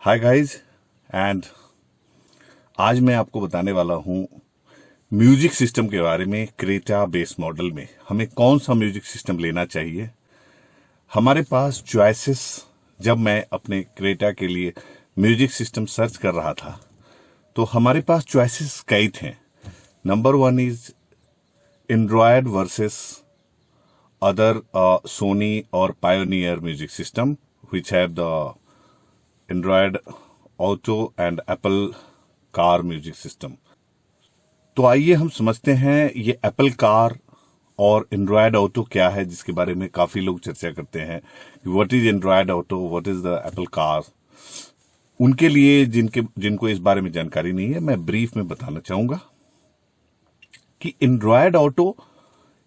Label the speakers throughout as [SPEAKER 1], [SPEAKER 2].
[SPEAKER 1] Hi guys and आज मैं आपको बताने वाला हूं म्यूजिक सिस्टम के बारे में। क्रेटा बेस मॉडल में हमें कौन सा म्यूजिक सिस्टम लेना चाहिए। हमारे पास चॉइसेस, जब मैं अपने क्रेटा के लिए म्यूजिक सिस्टम सर्च कर रहा था तो हमारे पास चॉइसेस कई थे। Number 1 is Android versus other Sony और Pioneer music system which have the Android Auto and Apple car music system. तो आइए हम समझते हैं ये एप्पल कार और एंड्रॉयड ऑटो क्या है, जिसके बारे में काफी लोग चर्चा करते हैं कि what is Android auto, what is the Apple car. उनके लिए जिनको इस बारे में जानकारी नहीं है, मैं ब्रीफ में बताना चाहूंगा कि एंड्रॉयड ऑटो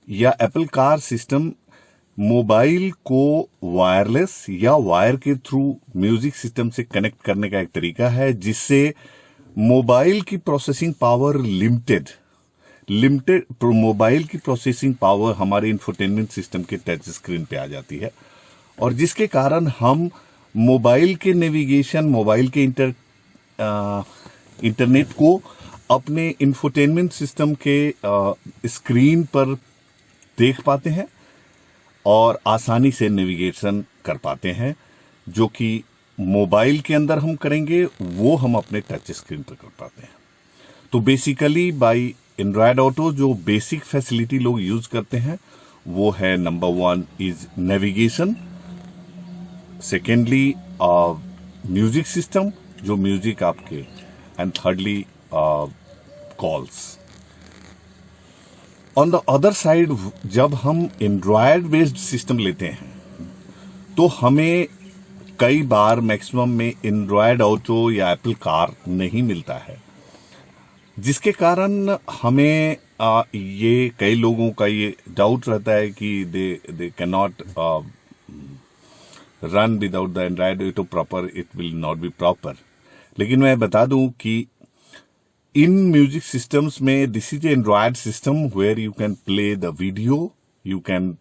[SPEAKER 1] या एप्पल कार सिस्टम मोबाइल को वायरलेस या वायर के थ्रू म्यूजिक सिस्टम से कनेक्ट करने का एक तरीका है, जिससे मोबाइल की प्रोसेसिंग पावर लिमिटेड मोबाइल की प्रोसेसिंग पावर हमारे इंफोटेनमेंट सिस्टम के टच स्क्रीन पे आ जाती है, और जिसके कारण हम मोबाइल के नेविगेशन, मोबाइल के इंटरनेट को अपने इंफोटेनमेंट सिस्टम के स्क्रीन पर देख पाते हैं और आसानी से नेविगेशन कर पाते हैं। जो कि मोबाइल के अंदर हम करेंगे वो हम अपने टच स्क्रीन पर कर पाते हैं। तो बेसिकली बाय एंड्रॉयड ऑटो जो बेसिक फैसिलिटी लोग यूज करते हैं वो है, number 1 is navigation, secondly music system जो म्यूजिक आपके, and thirdly calls. On the other side जब हम एंड्रॉयड बेस्ड सिस्टम लेते हैं तो हमें कई बार मैक्सिमम में एंड्रॉयड ऑटो या एप्पल कार नहीं मिलता है, जिसके कारण हमें ये कई लोगों का ये डाउट रहता है कि they can not run without the android auto proper, it will not be proper. लेकिन मैं बता दूं कि इन म्यूजिक सिस्टम्स में this is android system where you can play the video, you can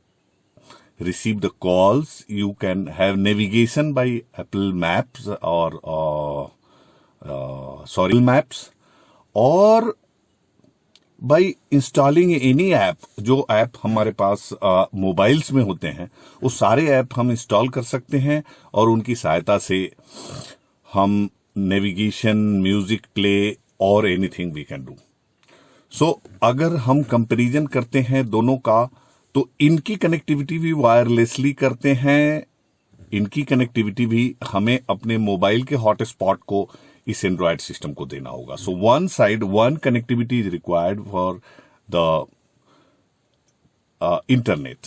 [SPEAKER 1] receive the calls, you can have navigation by Apple Maps or sorry Maps, or by installing any app। जो app हमारे पास mobiles में होते हैं वो सारे app हम install कर सकते हैं और उनकी सहायता से हम नेविगेशन, म्यूजिक प्ले और एनीथिंग वी कैन डू। सो अगर हम कंपैरिजन करते हैं दोनों का, तो इनकी कनेक्टिविटी भी वायरलेसली करते हैं, इनकी कनेक्टिविटी भी हमें अपने मोबाइल के हॉटस्पॉट को इस एंड्रॉयड सिस्टम को देना होगा। So one connectivity is required for the internet,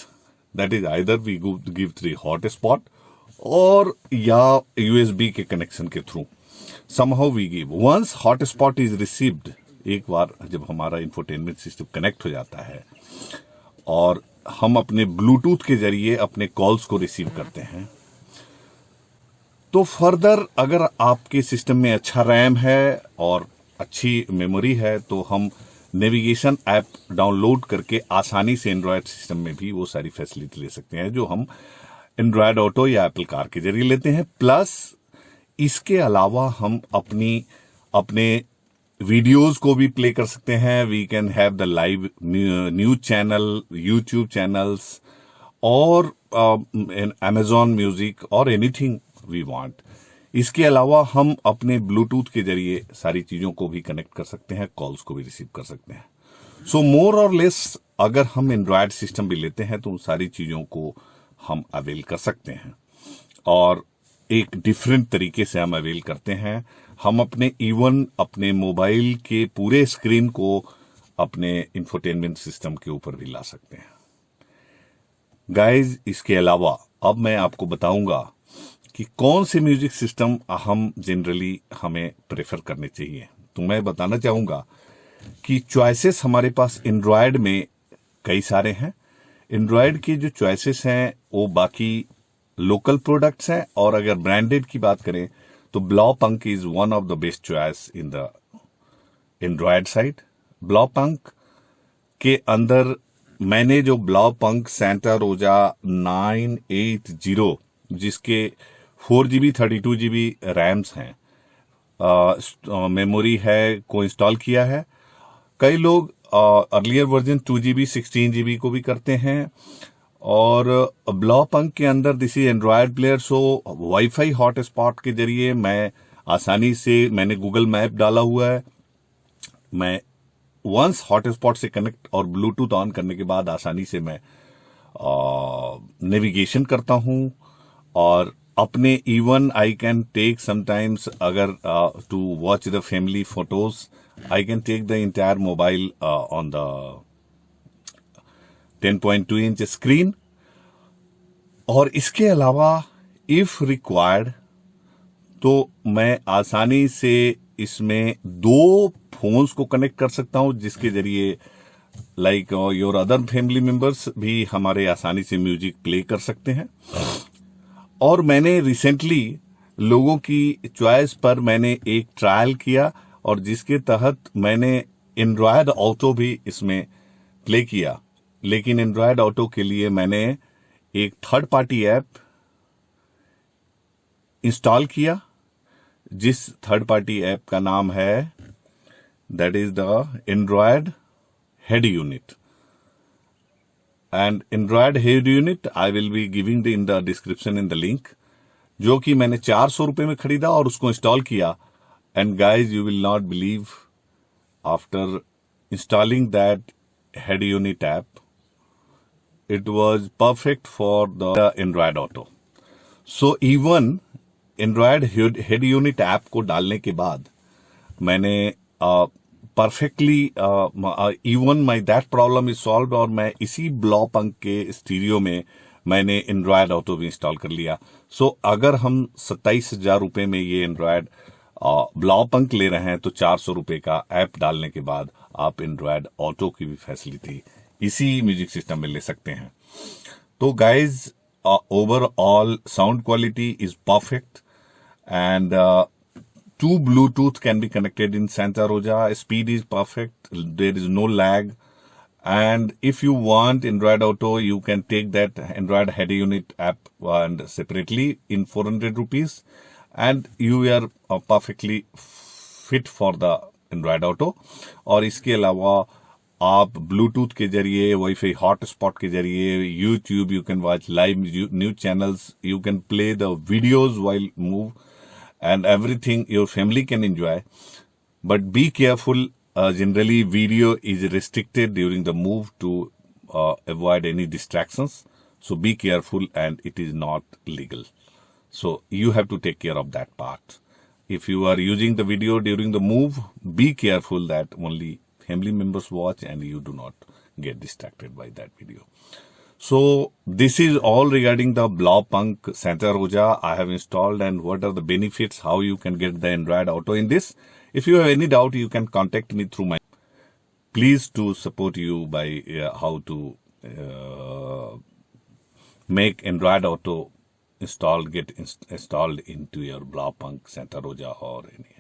[SPEAKER 1] that is either we give through hotspot और या यूएसबी के कनेक्शन के थ्रू somehow we give। once hotspot is received, एक बार जब हमारा इंफोटेनमेंट सिस्टम कनेक्ट हो जाता है और हम अपने ब्लूटूथ के जरिए अपने कॉल्स को रिसीव करते हैं, तो फर्दर अगर आपके सिस्टम में अच्छा रैम है और अच्छी मेमोरी है तो हम नेविगेशन ऐप डाउनलोड करके आसानी से एंड्रॉयड सिस्टम में भी वो सारी फैसिलिटी ले सकते हैं जो हम एंड्रॉयड ऑटो या एप्पल कार के जरिए लेते हैं। प्लस इसके अलावा हम अपने वीडियोस को भी प्ले कर सकते हैं। We can have the live news channel, YouTube channels और अमेजॉन म्यूजिक और एनीथिंग वी वांट। इसके अलावा हम अपने ब्लूटूथ के जरिए सारी चीजों को भी कनेक्ट कर सकते हैं, कॉल्स को भी रिसीव कर सकते हैं। सो मोर और लेस अगर हम एंड्रॉयड सिस्टम भी लेते हैं तो उन सारी चीजों को हम अवेल कर सकते हैं और एक डिफरेंट तरीके से हम अवेल करते हैं। हम अपने मोबाइल के पूरे स्क्रीन को अपने इंफोटेनमेंट सिस्टम के ऊपर भी ला सकते हैं। गाइज, इसके अलावा अब मैं आपको बताऊंगा कि कौन से म्यूजिक सिस्टम हम जनरली हमें प्रेफर करने चाहिए। तो मैं बताना चाहूंगा कि चॉइसेस हमारे पास एंड्रॉयड में कई सारे हैं। एंड्रॉयड की जो चॉइसेस हैं वो बाकी लोकल प्रोडक्ट्स हैं, और अगर ब्रांडेड की बात करें तो Blaupunkt is one of the best choice in the Android side. Blaupunkt के अंदर मैंने जो ब्लॉपंक सेंटा रोजा 980 जिसके 4GB 32GB रैम्स हैं, मेमोरी है को इंस्टॉल किया है। कई लोग अर्लियर वर्जन 2GB 16GB को भी करते हैं। और ब्लॉपंक के अंदर this is Android player, so wifi hotspot के जरिए मैं आसानी से, मैंने गूगल मैप डाला हुआ है, मैं वंस हॉटस्पॉट से कनेक्ट और ब्लूटूथ ऑन करने के बाद आसानी से मैं नेविगेशन करता हूं। और अपने even I can take sometimes, अगर to watch the family photos, I can take the entire mobile on the 10.2 inch screen. और इसके अलावा इफ रिक्वायर्ड तो मैं आसानी से इसमें 2 फोन्स को कनेक्ट कर सकता हूं, जिसके जरिए like your other family members भी हमारे आसानी से म्यूजिक प्ले कर सकते हैं। और मैंने रिसेंटली लोगों की चॉइस पर मैंने एक ट्रायल किया, और जिसके तहत मैंने एंड्रॉयड ऑटो भी इसमें प्ले किया। लेकिन एंड्रॉयड ऑटो के लिए मैंने एक थर्ड पार्टी ऐप इंस्टॉल किया, जिस थर्ड पार्टी ऐप का नाम है, that is the Android head unit. And Android head unit I will be giving in the description in the link, जो कि मैंने 400 रुपए में खरीदा और उसको इंस्टॉल किया। And guys, you will not believe, after installing that head unit app, it was perfect for the Android Auto. So even Android head unit app को डालने के बाद मैंने perfectly even my that problem is solved, और मैं इसी Blaupunkt के stereo में मैंने Android Auto भी इंस्टॉल कर लिया। So अगर हम 27,000 रुपए में ये Android ब्लॉपंक ले रहे हैं, तो 400 रुपए का ऐप डालने के बाद आप Android Auto की भी फैसिलिटी इसी म्यूजिक सिस्टम में ले सकते हैं। तो guys, overall sound quality is perfect, and 2 Bluetooth can be connected in Santa Rosa. Speed is perfect, there is no lag, and if you want Android Auto, you can take that Android head unit app and separately in 400 rupees, and you are perfectly fit for the Android Auto. और इसके अलावा आप Bluetooth के जरिए, wifi hotspot के जरिए, YouTube, you can watch live news channels, you can play the videos while move, and everything your family can enjoy. But be careful, generally video is restricted during the move to avoid any distractions, so be careful, and it is not legal, so you have to take care of that part. If you are using the video during the move, be careful that only family members watch and you do not get distracted by that video. So this is all regarding the Blopunk Santa Rosa I have installed, and what are the benefits, how you can get the Android Auto in this. If you have any doubt, you can contact me through my. Please to support you by how to make Android Auto get installed into your Blopunk Santa Rosa or any.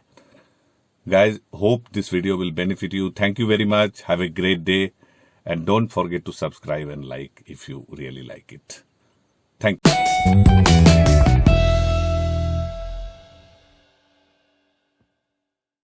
[SPEAKER 1] Guys, hope this video will benefit you. Thank you very much. Have a great day, and don't forget to subscribe and like if you really like it. Thank you.